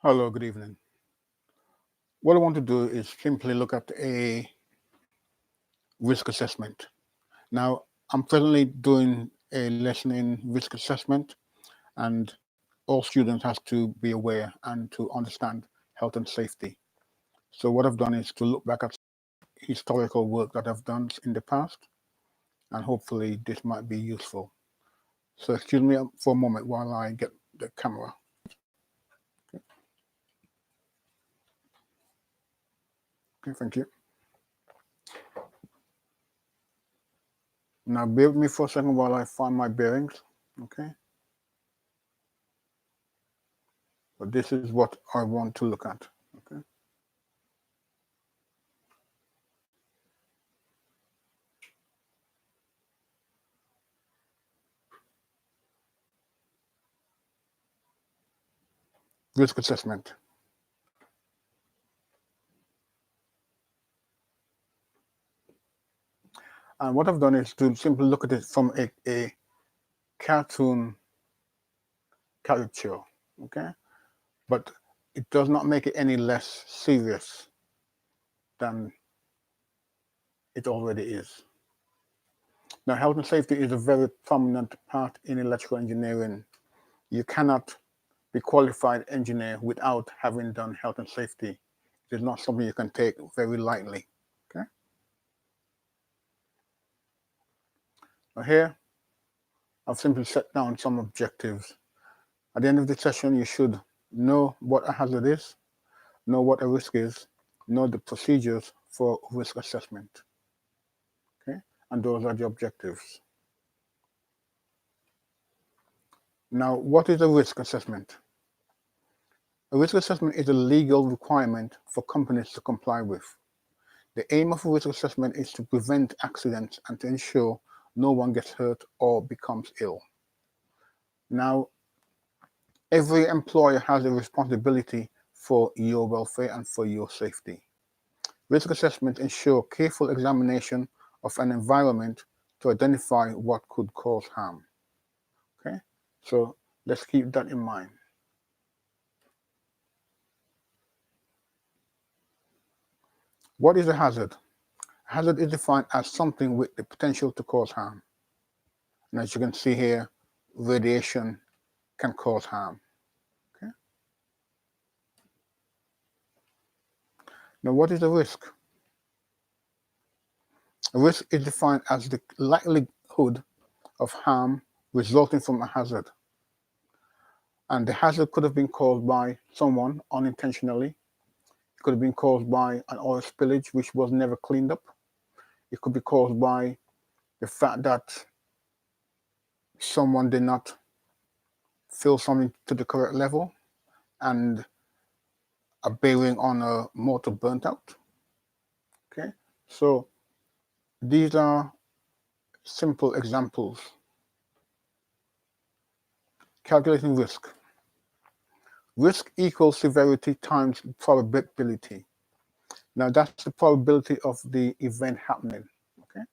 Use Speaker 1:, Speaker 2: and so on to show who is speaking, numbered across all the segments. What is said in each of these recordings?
Speaker 1: Hello, good evening. What I want to do is simply look at a risk assessment. Now, I'm presently doing a lesson in risk assessment, and all students has to be aware and to understand health and safety. So what I've done is to look back at historical work that I've done in the past, and hopefully this might be useful. So excuse me for a moment while I get the camera. Okay, thank you. Now bear with me for a second while I find my bearings. Okay. But this is what I want to look at. Okay. Risk assessment. And what I've done is to simply look at it from a cartoon caricature, okay? But it does not make it any less serious than it already is. Now, health and safety is a very prominent part in electrical engineering. You cannot be qualified engineer without having done health and safety. It is not something you can take very lightly, okay? Now here, I've simply set down some objectives. At the end of the session, you should know what a hazard is, know what a risk is, know the procedures for risk assessment. Okay, and those are the objectives. Now, what is a risk assessment? A risk assessment is a legal requirement for companies to comply with. The aim of a risk assessment is to prevent accidents and to ensure no one gets hurt or becomes ill. Now, every employer has a responsibility for your welfare and for your safety. Risk assessments ensure careful examination of an environment to identify what could cause harm. Okay, so let's keep that in mind. What is a hazard? A hazard is defined as something with the potential to cause harm. And as you can see here, radiation can cause harm. Okay. Now, what is a risk? A risk is defined as the likelihood of harm resulting from a hazard. And the hazard could have been caused by someone unintentionally. It could have been caused by an oil spillage which was never cleaned up. It could be caused by the fact that someone did not fill something to the correct level and a bearing on a motor burnt out. Okay, so these are simple examples. Calculating risk. Risk equals severity times probability. Now that's the probability of the event happening. Okay,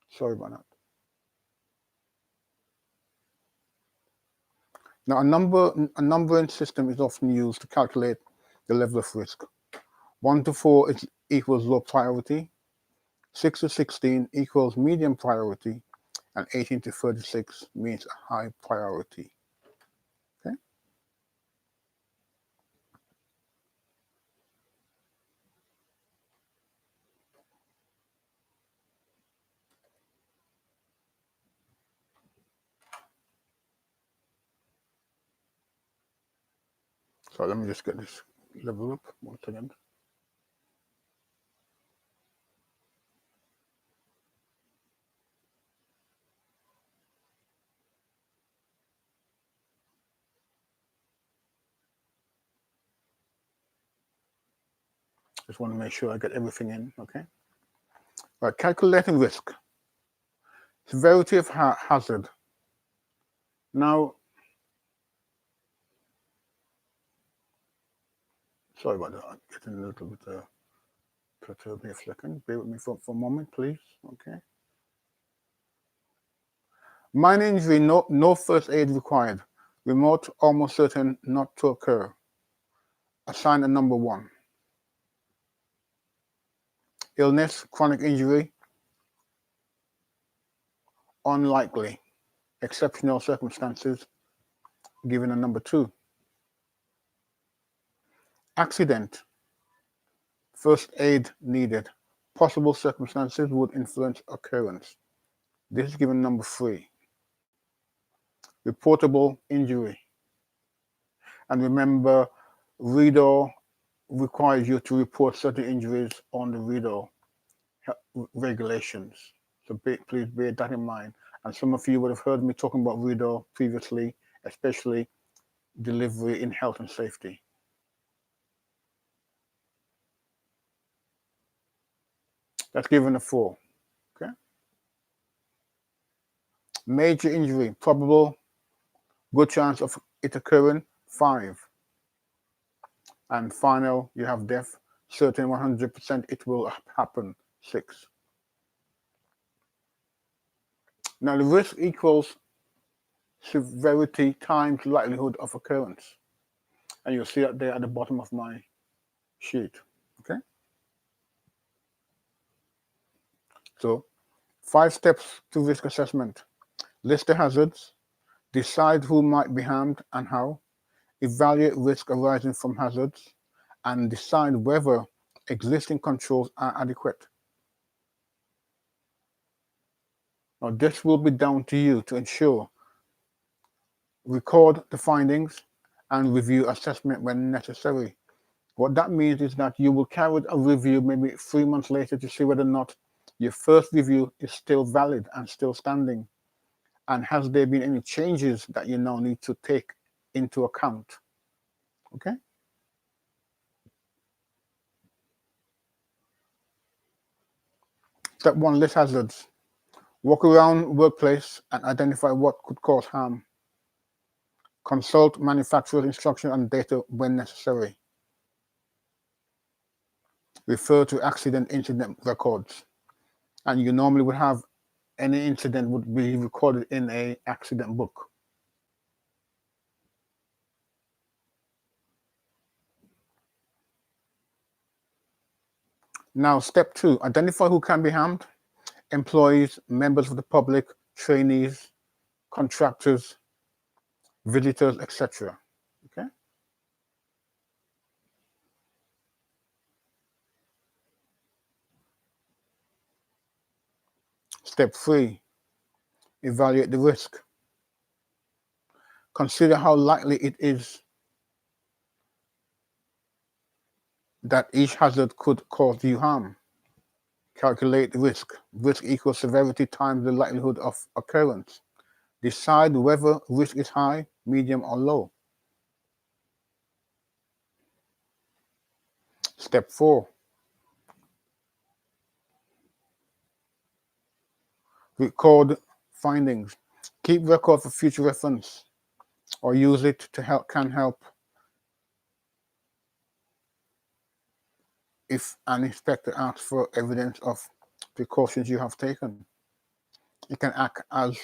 Speaker 1: sorry about that. Now a numbering system is often used to calculate the level of risk. 1 to 4 equals low priority, 6 to 16 equals medium priority, and 18 to 36 means a high priority. Okay. So let me just get this level up once again. Just want to make sure I get everything in. Okay. Right. Calculating risk. Severity of hazard. Now, sorry about that. I'm getting a little bit perturbed here for a second. Bear with me for a moment, please. Okay. Minor injury, no first aid required. Remote, almost certain not to occur. assign a number 1. Illness, chronic injury, unlikely. Exceptional circumstances, given a number 2. Accident, first aid needed. Possible circumstances would influence occurrence. This is given number 3. Reportable injury. And remember, REDO requires you to report certain injuries on the REDO regulations. So please bear that in mind. And some of you would have heard me talking about REDO previously, especially delivery in health and safety. That's given a 4. Okay. Major injury, probable, good chance of it occurring, 5. And final, you have death, certain 100% it will happen, 6. Now the risk equals severity times likelihood of occurrence. And you'll see that there at the bottom of my sheet. Okay. So 5 steps to risk assessment. List the hazards, decide who might be harmed and how, evaluate risk arising from hazards, and decide whether existing controls are adequate. Now this will be down to you to ensure. Record the findings and review assessment when necessary. What that means is that you will carry a review maybe 3 months later to see whether or not your first review is still valid and still standing. And has there been any changes that you now need to take into account? Okay. Step 1, list hazards. Walk around workplace and identify what could cause harm. Consult manufacturer's instruction and data when necessary. Refer to accident incident records. And you normally would have any incident would be recorded in an accident book. Now, step 2, identify who can be harmed. Employees, members of the public, trainees, contractors, visitors, etc. Okay. Step 3, evaluate the risk. Consider how likely it is that each hazard could cause you harm. Calculate risk. Risk equals severity times the likelihood of occurrence. Decide whether risk is high, medium, or low. Step 4, record findings. Keep record for future reference or use it to help if an inspector asks for evidence of precautions you have taken. It can act as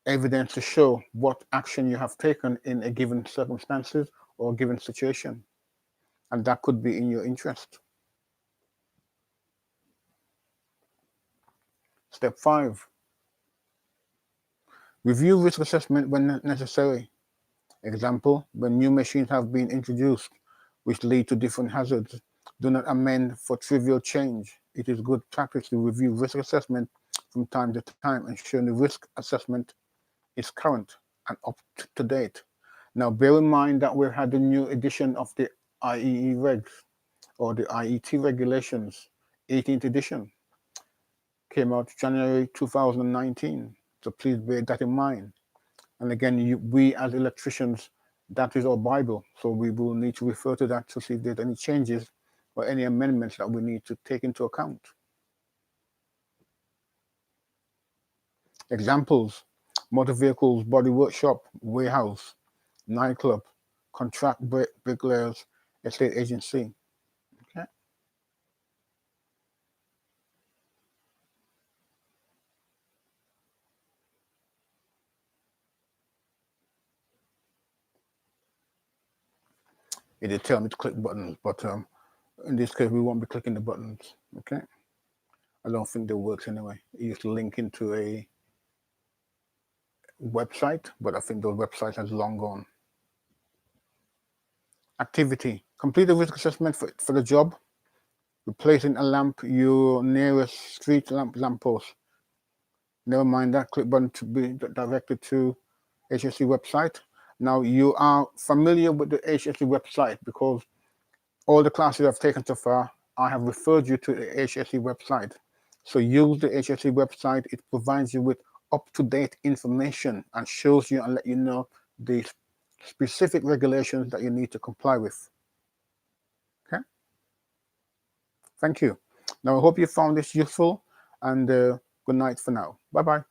Speaker 1: evidence to show what action you have taken in a given circumstances or a given situation, and that could be in your interest. Step 5, review risk assessment when necessary. Example, when new machines have been introduced which lead to different hazards, do not amend for trivial change. It is good practice to review risk assessment from time to time, ensuring the risk assessment is current and up to date. Now, bear in mind that we've had the new edition of the IEE regs, or the IET regulations, 18th edition, came out January 2019. So please bear that in mind. And again, we as electricians, that is our Bible. So we will need to refer to that to see if there's any changes or any amendments that we need to take into account. Examples: motor vehicles, body workshop, warehouse, nightclub, contract bricklayers, estate agency. Okay. it'll tell me to click buttons, but in this case, we won't be clicking the buttons. Okay. I don't think that works anyway. It used to link into a website, but I think those websites has long gone. Activity. Complete a risk assessment for the job. Replacing a lamp, your nearest street lamppost. Never mind that. Click button to be directed to HSE website. Now you are familiar with the HSE website because all the classes I've taken so far, I have referred you to the HSE website. So use the HSE website. It provides you with up-to-date information and shows you and let you know the specific regulations that you need to comply with. Okay. Thank you. Now I hope you found this useful, and good night for now. Bye-bye.